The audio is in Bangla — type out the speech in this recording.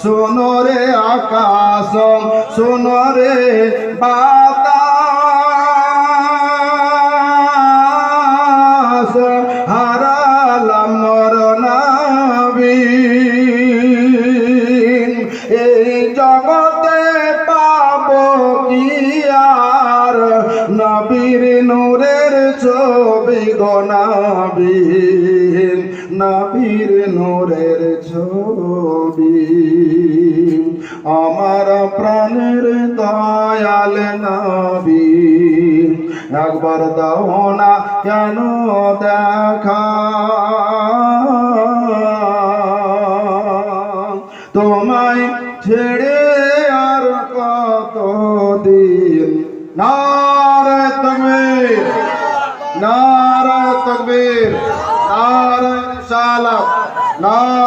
শোনো রে আকাশ, শোনো রে বাতাস, হারালাম মোর নবী। এই জগতে পাবো কি আর নবীর নূরের ছবি গো নবী, নবীর নূরের ছবি। আমার প্রাণের দয়াল নবী, একবার দাও না কেন দেখা, তোমায় ছেড়ে আর কতদিন। নারে তাকবীর, নারে তাকবীর, নারে রিসালাত, নারে